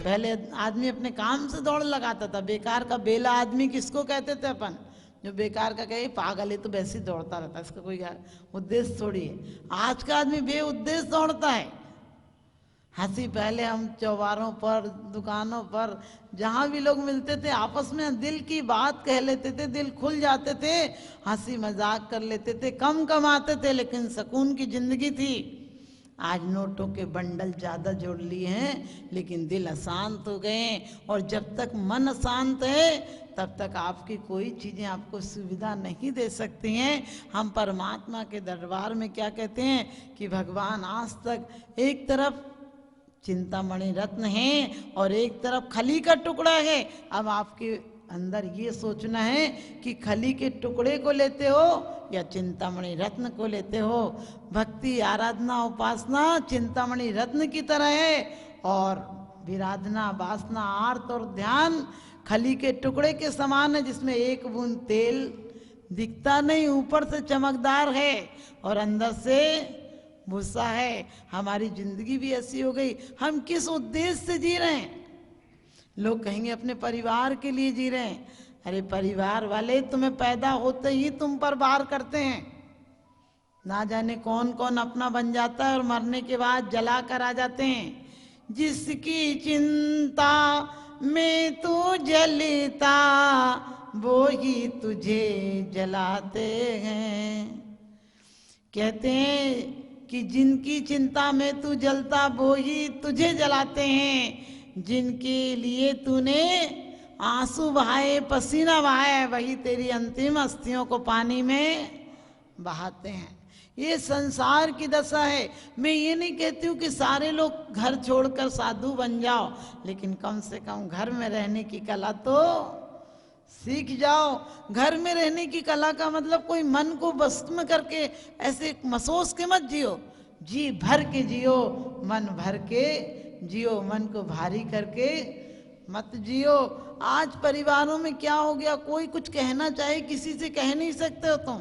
पहले आदमी अपने काम से दौड़ लगाता था। बेकार का बेला आदमी किसको कहते थे अपन? जो बेकार का कहे पागल है तो वैसे ही दौड़ता रहता है, इसका कोई उद्देश्य थोड़ी है। आज का आदमी बेउद्देश्य दौड़ता है। हंसी पहले हम चौबारों पर, दुकानों पर, जहाँ भी लोग मिलते थे आपस में दिल की बात कह लेते थे, दिल खुल जाते थे, हंसी मजाक कर लेते थे, कम कमाते थे लेकिन सुकून की जिंदगी थी। आज नोटों के बंडल ज़्यादा जोड़ लिए हैं लेकिन दिल अशांत हो गए हैं। और जब तक मन अशांत है तब तक आपकी कोई चीज़ें आपको सुविधा नहीं दे सकती हैं। हम परमात्मा के दरबार में क्या कहते हैं कि भगवान आज तक एक तरफ चिंतामणि रत्न है और एक तरफ खली का टुकड़ा है। अब आपके अंदर ये सोचना है कि खली के टुकड़े को लेते हो या चिंतामणि रत्न को लेते हो। भक्ति, आराधना, उपासना चिंतामणि रत्न की तरह है और विराधना, वासना, आर्त और ध्यान खली के टुकड़े के समान है, जिसमें एक बूंद तेल दिखता नहीं, ऊपर से चमकदार है और अंदर से भूसा है। हमारी जिंदगी भी ऐसी हो गई। हम किस उद्देश्य से जी रहे हैं? लोग कहेंगे अपने परिवार के लिए जी रहे हैं। अरे परिवार वाले तुम्हें पैदा होते ही तुम पर वार करते हैं। ना जाने कौन कौन अपना बन जाता है और मरने के बाद जला कर आ जाते हैं। जिसकी चिंता में तू जलता वो ही तुझे जलाते हैं। कहते हैं कि जिनकी चिंता में तू जलता वो ही तुझे जलाते हैं। जिनके लिए तूने आंसू बहाए, पसीना बहाए, वही तेरी अंतिम अस्थियों को पानी में बहाते हैं। ये संसार की दशा है। मैं ये नहीं कहती हूँ कि सारे लोग घर छोड़कर साधु बन जाओ, लेकिन कम से कम घर में रहने की कला तो सीख जाओ। घर में रहने की कला का मतलब कोई मन को बस में करके ऐसे मसोस के मत जियो। जी भर के जियो, मन भर के जियो, मन को भारी करके मत जियो। आज परिवारों में क्या हो गया, कोई कुछ कहना चाहे किसी से कह नहीं सकते हो तुम।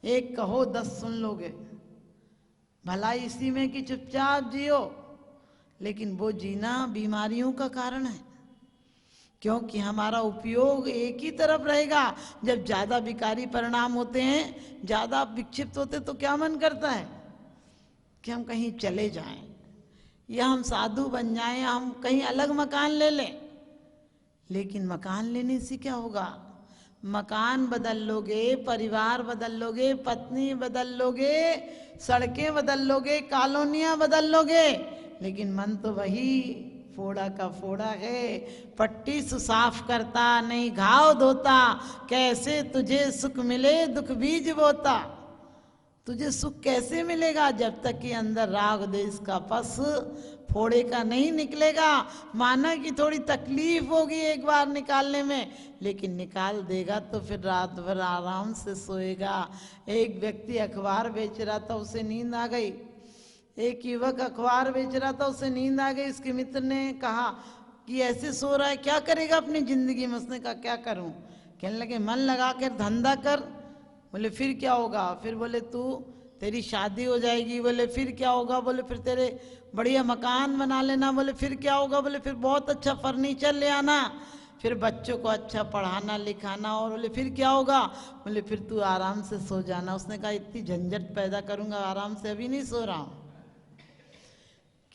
एक कहो 10 सुन लोगे, भला इसी में कि चुपचाप जियो। लेकिन वो जीना बीमारियों का कारण है, क्योंकि हमारा उपयोग एक ही तरफ रहेगा। जब ज़्यादा विकारी परिणाम होते हैं, ज़्यादा विक्षिप्त होते, तो क्या मन करता है कि हम कहीं चले जाएं, या हम साधु बन जाएं, या हम कहीं अलग मकान ले लें। लेकिन मकान लेने से क्या होगा? मकान बदल लोगे, परिवार बदल लोगे, पत्नी बदल लोगे, सड़कें बदल लोगे, कॉलोनियां बदल लोगे, लेकिन मन तो वही फोड़ा का फोड़ा है। पट्टी साफ करता नहीं घाव धोता, कैसे तुझे सुख मिले दुख बीज बोता। तुझे सुख कैसे मिलेगा जब तक कि अंदर राग देश का पस फोड़े का नहीं निकलेगा। माना कि थोड़ी तकलीफ होगी एक बार निकालने में, लेकिन निकाल देगा तो फिर रात भर आराम से सोएगा। एक व्यक्ति अखबार बेच रहा था, उसे नींद आ गई। एक युवक अखबार बेच रहा था, उसे नींद आ गई। उसके मित्र ने कहा कि ऐसे सो रहा है, क्या करेगा अपनी जिंदगी में? उसने कहा क्या करूं? कहने लगे मन लगा कर धंधा कर। बोले फिर क्या होगा? फिर बोले तेरी शादी हो जाएगी। बोले फिर क्या होगा? बोले फिर तेरे बढ़िया मकान बना लेना। बोले फिर क्या होगा? बोले फिर बहुत अच्छा फर्नीचर ले आना, फिर बच्चों को अच्छा पढ़ाना लिखाना। और बोले फिर क्या होगा? बोले फिर तू आराम से सो जाना। उसने कहा इतनी झंझट पैदा करूंगा, आराम से अभी नहीं सो रहा हूं।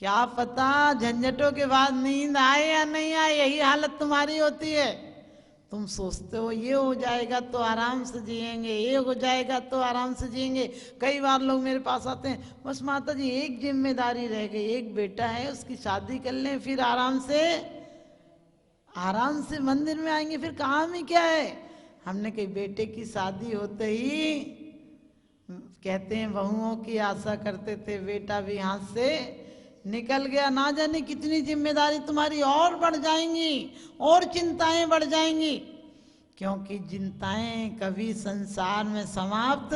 क्या पता झंझटों के बाद नींद आए या नहीं आए, यही हालत तुम्हारी होती है। तुम सोचते हो ये हो जाएगा तो आराम से जिएंगे, ये हो जाएगा तो आराम से जिएंगे। कई बार लोग मेरे पास आते हैं, बस माता जी एक जिम्मेदारी रह गई, एक बेटा है उसकी शादी कर लें, फिर आराम से मंदिर में आएंगे, फिर काम ही क्या है। हमने कही बेटे की शादी होते ही कहते हैं बहुओं की आशा करते थे, बेटा भी हाथ से निकल गया। ना जाने कितनी जिम्मेदारी तुम्हारी और बढ़ जाएंगी और चिंताएं बढ़ जाएंगी, क्योंकि चिंताएं कभी संसार में समाप्त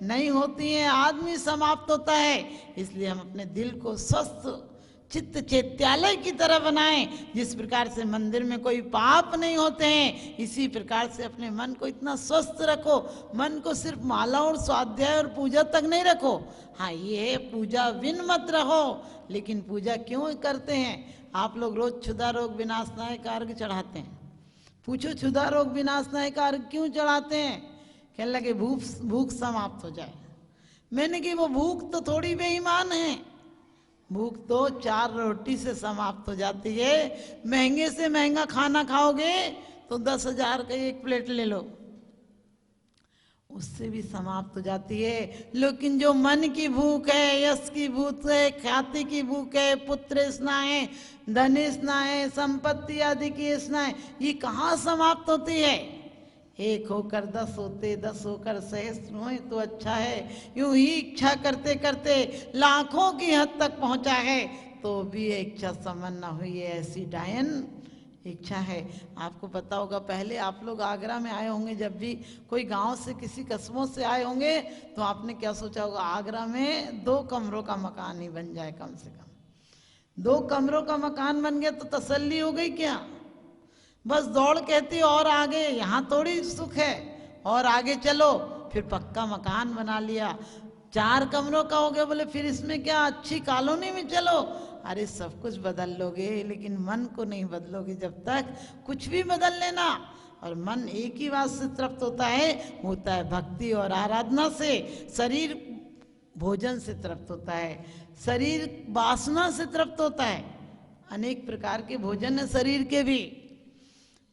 नहीं होती हैं, आदमी समाप्त होता है। इसलिए हम अपने दिल को स्वस्थ चित्त चैत्यालय की तरह बनाएं। जिस प्रकार से मंदिर में कोई पाप नहीं होते हैं, इसी प्रकार से अपने मन को इतना स्वस्थ रखो। मन को सिर्फ माला और स्वाध्याय और पूजा तक नहीं रखो। हाँ ये पूजा बिन मत रहो, लेकिन पूजा क्यों करते हैं? आप लोग रोज क्षुधा रोग विनाशनाय अर्घ चढ़ाते हैं। पूछो क्षुधा रोग विनाशनाय अर्घ क्यों चढ़ाते हैं? कहने लगे भूख भूख समाप्त हो जाए। मैंने कि वो भूख तो थोड़ी बेईमान है, भूख तो 4 रोटी से समाप्त हो जाती है। महंगे से महंगा खाना खाओगे तो 10,000 का एक प्लेट ले लो, उससे भी समाप्त हो जाती है। लेकिन जो मन की भूख है, यश की भूख है, ख्याति की भूख है, पुत्र स्ना है, धन स्ना है, संपत्ति आदि की स्ना है, ये कहाँ समाप्त होती है? 1 होकर 10 होते, 10 होकर सहस्त्र होए तो अच्छा है। यूं ही इच्छा करते करते लाखों की हद तक पहुंचा है तो भी इच्छा संपन्न न हुई है, ऐसी डायन इच्छा है। आपको पता होगा, पहले आप लोग आगरा में आए होंगे, जब भी कोई गांव से किसी कस्बों से आए होंगे तो आपने क्या सोचा होगा, आगरा में 2 कमरों का मकान ही बन जाए कम से कम। 2 कमरों का मकान बन गया तो तसल्ली हो गई क्या? बस दौड़ कहती और आगे, यहाँ थोड़ी सुख है, और आगे चलो। फिर पक्का मकान बना लिया, 4 कमरों का हो गया, बोले फिर इसमें क्या, अच्छी कॉलोनी में चलो। अरे सब कुछ बदल लोगे लेकिन मन को नहीं बदलोगे जब तक। कुछ भी बदल लेना, और मन एक ही बात से तृप्त होता है भक्ति और आराधना से। शरीर भोजन से तृप्त होता है, शरीर वासना से तृप्त होता है। अनेक प्रकार के भोजन है शरीर के भी,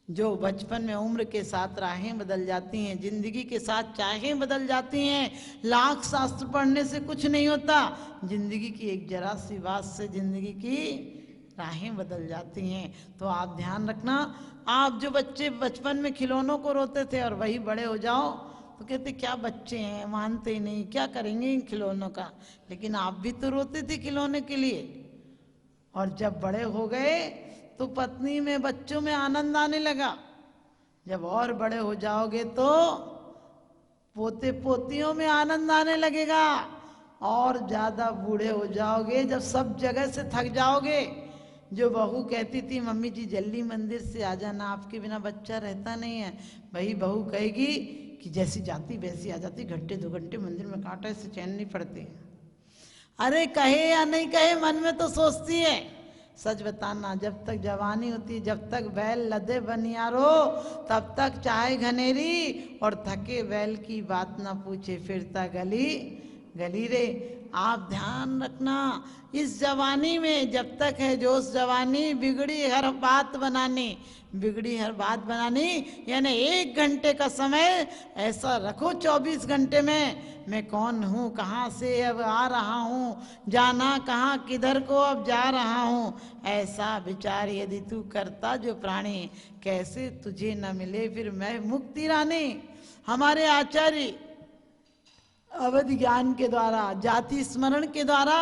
जो बचपन में उम्र के साथ राहें बदल जाती हैं, जिंदगी के साथ चाहें बदल जाती हैं। लाख शास्त्र पढ़ने से कुछ नहीं होता, जिंदगी की एक जरा सी बात से जिंदगी की राहें बदल जाती हैं। तो आप ध्यान रखना, आप जो बच्चे बचपन में खिलौनों को रोते थे और वही बड़े हो जाओ तो कहते क्या बच्चे हैं, मानते ही नहीं, क्या करेंगे इन खिलौनों का। लेकिन आप भी तो रोते थे खिलौने के लिए, और जब बड़े हो गए तो पत्नी में बच्चों में आनंद आने लगा। जब और बड़े हो जाओगे तो पोते पोतियों में आनंद आने लगेगा, और ज्यादा बूढ़े हो जाओगे जब सब जगह से थक जाओगे। जो बहू कहती थी मम्मी जी जल्दी मंदिर से आ जाना, आपके बिना बच्चा रहता नहीं है, वही बहू कहेगी कि जैसी जाती वैसी आ जाती, घंटे 2 घंटे मंदिर में काटा से चैन नहीं पड़ती। अरे कहे या नहीं कहे, मन में तो सोचती है। सच बताना, जब तक जवानी होती, जब तक बैल लदे बनियारो, तब तक चाय घनेरी, और थके बैल की बात ना पूछे, फिरता गली गली रे। आप ध्यान रखना, इस जवानी में जब तक है जोश जवानी, बिगड़ी हर बात बनानी, बिगड़ी हर बात बनानी, यानी 1 घंटे का समय ऐसा रखो 24 घंटे में, मैं कौन हूँ, कहाँ से अब आ रहा हूँ, जाना कहाँ, किधर को अब जा रहा हूँ, ऐसा विचार यदि तू करता जो प्राणी, कैसे तुझे न मिले फिर मैं मुक्ति रानी। हमारे आचार्य अवधि ज्ञान के द्वारा, जाति स्मरण के द्वारा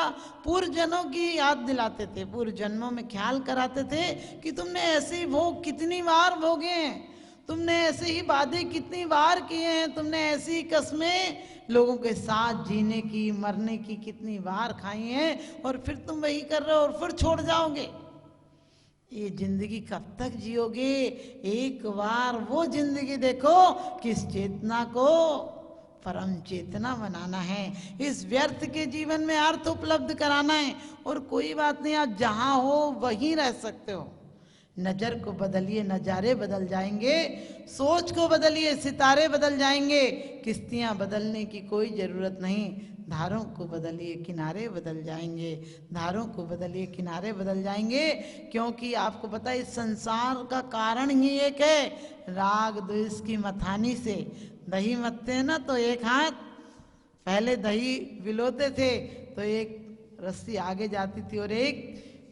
पूर्व जन्मों की याद दिलाते थे, पूर्व जन्मों में ख्याल कराते थे कि तुमने ऐसे ही भोग कितनी बार भोगे हैं, तुमने ऐसे ही वादे कितनी बार किए हैं, तुमने ऐसी कस्में लोगों के साथ जीने की मरने की कितनी बार खाई हैं, और फिर तुम वही कर रहे हो और फिर छोड़ जाओगे। ये जिंदगी कब तक जियोगे? एक बार वो जिंदगी देखो किस चेतना को परम चेतना बनाना है, इस व्यर्थ के जीवन में अर्थ उपलब्ध कराना है। और कोई बात नहीं, आप जहां हो वहीं रह सकते हो। नजर को बदलिए, नजारे बदल जाएंगे, सोच को बदलिए, सितारे बदल जाएंगे। किश्तियां बदलने की कोई जरूरत नहीं, धारों को बदलिए, किनारे बदल जाएंगे, धारों को बदलिए, किनारे बदल जाएंगे। क्योंकि आपको पता है इस संसार का कारण ही एक है, राग द्वेष की मथानी से दही मथते हैं ना, तो एक हाथ पहले दही विलोते थे तो एक रस्सी आगे जाती थी और एक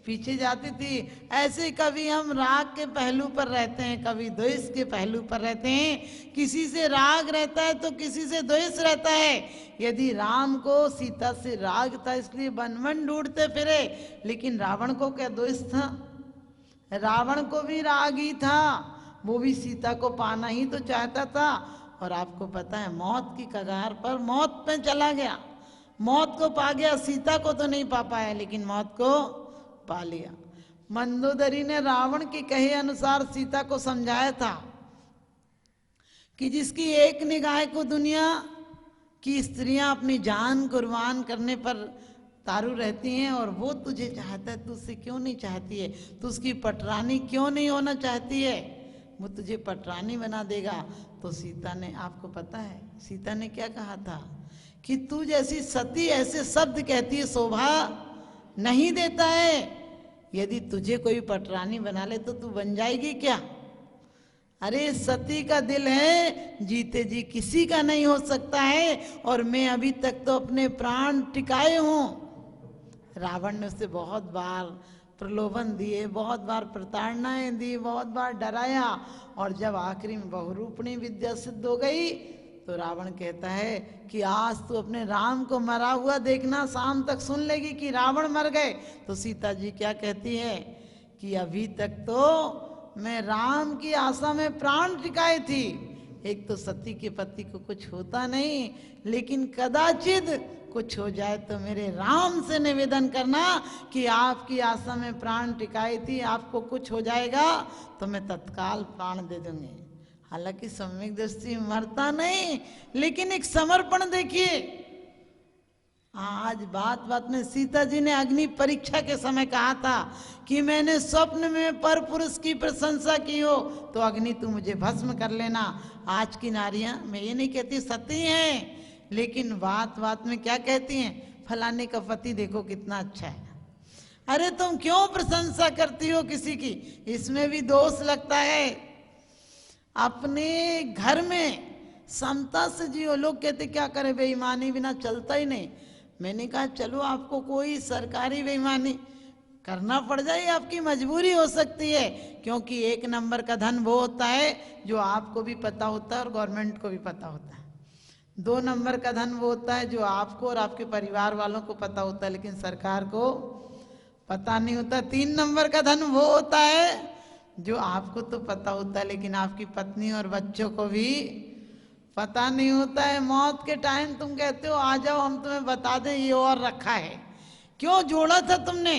पीछे जाती थी। ऐसे कभी हम राग के पहलू पर रहते हैं, कभी द्वेष के पहलू पर रहते हैं। किसी से राग रहता है तो किसी से द्वेष रहता है। यदि राम को सीता से राग था इसलिए वन वन ढूंढते फिरे, लेकिन रावण को क्या द्वेष था? रावण को भी राग ही था, वो भी सीता को पाना ही तो चाहता था। और आपको पता है मौत की कगार पर मौत में चला गया, मौत को पा गया, सीता को तो नहीं पा पाया लेकिन मौत को पा लिया। मंदोदरी ने रावण के कहे अनुसार सीता को समझाया था कि जिसकी एक निगाह को दुनिया की स्त्रियां अपनी जान कुर्बान करने पर तारू रहती हैं और वो तुझे चाहता है, तुझसे क्यों नहीं चाहती है? तू उसकी पटरानी क्यों नहीं होना चाहती है? वो तुझे पटरानी बना देगा। तो सीता ने, आपको पता है सीता ने क्या कहा था कि तू जैसी सती ऐसे शब्द कहती है शोभा नहीं देता है। यदि तुझे कोई पटरानी बना ले तो तू बन जाएगी क्या? अरे सती का दिल है, जीते जी किसी का नहीं हो सकता है, और मैं अभी तक तो अपने प्राण टिकाए हूं। रावण ने उसे बहुत बार प्रलोभन दिए, बहुत बार प्रताड़नाएं दी, बहुत बार डराया, और जब आखिरी में बहुरूपणी विद्या सिद्ध हो गई तो रावण कहता है कि आज तू अपने राम को मरा हुआ देखना, शाम तक सुन लेगी कि रावण मर गए। तो सीता जी क्या कहती है कि अभी तक तो मैं राम की आशा में प्राण टिकाई थी। एक तो सती के पति को कुछ होता नहीं, लेकिन कदाचित कुछ हो जाए तो मेरे राम से निवेदन करना कि आपकी आशा में प्राण टिकाई थी, आपको कुछ हो जाएगा तो मैं तत्काल प्राण दे दूंगी। हालांकि सम्यक दृष्टि मरता नहीं, लेकिन एक समर्पण देखिए। आज बात बात में सीता जी ने अग्नि परीक्षा के समय कहा था कि मैंने स्वप्न में पर पुरुष की प्रशंसा की हो तो अग्नि तू मुझे भस्म कर लेना। आज की नारियां, मैं ये नहीं कहती सती हैं, लेकिन बात बात में क्या कहती हैं, फलाने का पति देखो कितना अच्छा है। अरे तुम क्यों प्रशंसा करती हो किसी की? इसमें भी दोष लगता है। अपने घर में समता से जियो। लोग कहते क्या करे, बेईमानी बिना चलता ही नहीं। मैंने कहा चलो आपको कोई सरकारी बेईमानी करना पड़ जाए, आपकी मजबूरी हो सकती है, क्योंकि एक नंबर का धन वो होता है जो आपको भी पता होता है और गवर्नमेंट को भी पता होता है। 2 नंबर का धन वो होता है जो आपको और आपके परिवार वालों को पता होता है, लेकिन सरकार को पता नहीं होता। 3 नंबर का धन वो होता है जो आपको तो पता होता है, लेकिन आपकी पत्नी और बच्चों को भी पता नहीं होता है। मौत के टाइम तुम कहते हो आ जाओ हम तुम्हें बता दें ये और रखा है। क्यों जोड़ा था तुमने?